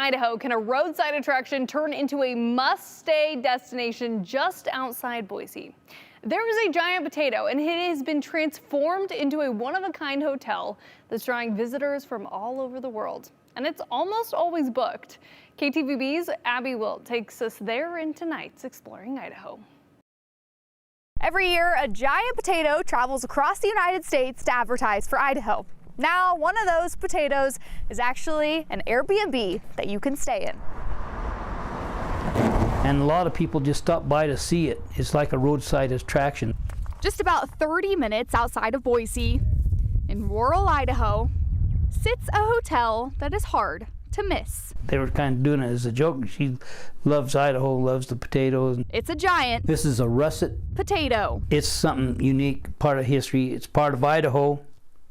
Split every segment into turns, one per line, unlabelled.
Idaho, can a roadside attraction turn into a must-stay destination just outside Boise? There is a giant potato, and it has been transformed into a one-of-a-kind hotel that's drawing visitors from all over the world. And it's almost always booked. KTVB's Abby Wilt takes us there in tonight's Exploring Idaho.
Every year, a giant potato travels across the United States to advertise for Idaho. Now, one of those potatoes is actually an Airbnb that you can stay in.
And a lot of people just stop by to see it. It's like a roadside attraction.
Just about 30 minutes outside of Boise, in rural Idaho, sits a hotel that is hard to miss.
They were kind of doing it as a joke. She loves Idaho, loves the potatoes.
It's a giant.
This is a russet
potato.
It's something unique, part of history. It's part of Idaho.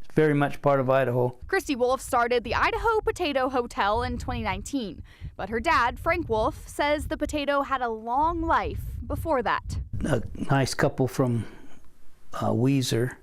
It's very much part of Idaho.
Christy Wolf started the Idaho Potato Hotel in 2019, but her dad, Frank Wolf, says the potato had a long life before that.
A nice couple from Weiser,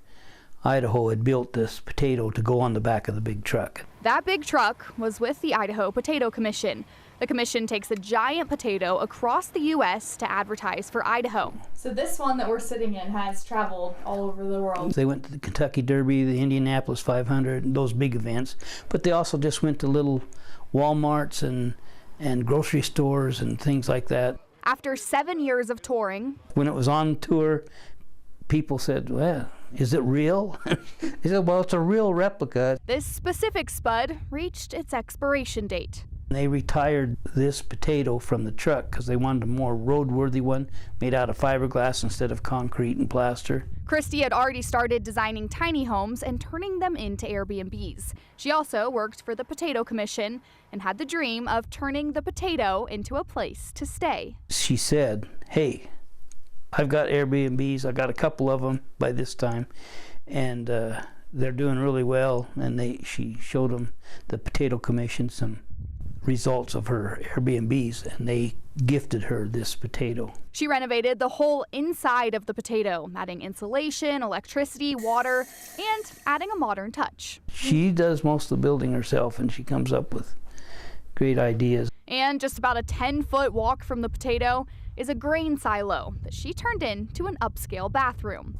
Idaho, had built this potato to go on the back of the big truck.
That big truck was with the Idaho Potato Commission. The commission takes a giant potato across the U.S. to advertise for Idaho. So this one that we're sitting in has traveled all over the world.
They went to the Kentucky Derby, the Indianapolis 500, those big events, but they also just went to little Walmarts and grocery stores and things like that.
After 7 years of touring,
when it was on tour, people said, well, is it real? They said, well, it's a real replica.
This specific spud reached its expiration date.
They retired this potato from the truck because they wanted a more roadworthy one made out of fiberglass instead of concrete and plaster.
Christy had already started designing tiny homes and turning them into Airbnbs. She also worked for the Potato Commission and had the dream of turning the potato into a place to stay.
She said, hey, I've got Airbnbs, I've got a couple of them by this time, and they're doing really well. And she showed them, the Potato Commission, some results of her Airbnbs, and they gifted her this potato.
She renovated the whole inside of the potato, adding insulation, electricity, water, and adding a modern touch.
She does most of the building herself, and she comes up with great ideas.
And just about a 10-foot walk from the potato is a grain silo that she turned into an upscale bathroom.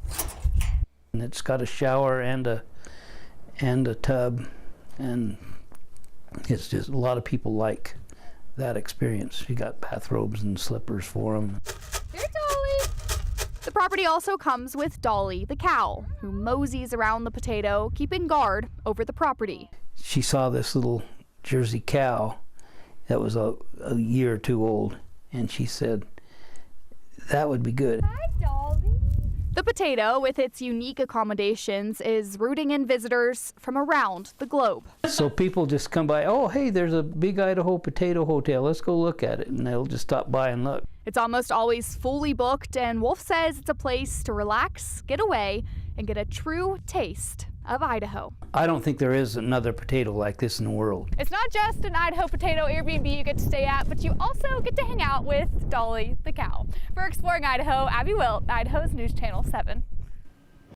And it's got a shower and a tub, and it's just a lot of people like that experience. You got bathrobes and slippers for them.
Here, Dolly. The property also comes with Dolly, the cow, who moseys around the potato, keeping guard over the property.
She saw this little Jersey cow that was a year or two old, and she said, that would be good.
Hi, Dolly. The potato, with its unique accommodations, is rooting in visitors from around the globe.
So people just come by, oh, hey, there's a big Idaho Potato Hotel. Let's go look at it. And they'll just stop by and look.
It's almost always fully booked, and Wolf says it's a place to relax, get away, and get a true taste of Idaho.
I don't think there is another potato like this in the world.
It's not just an Idaho Potato Airbnb you get to stay at, but you also get to hang out with Dolly the cow. For Exploring Idaho, Abby Wilt, Idaho's News Channel 7.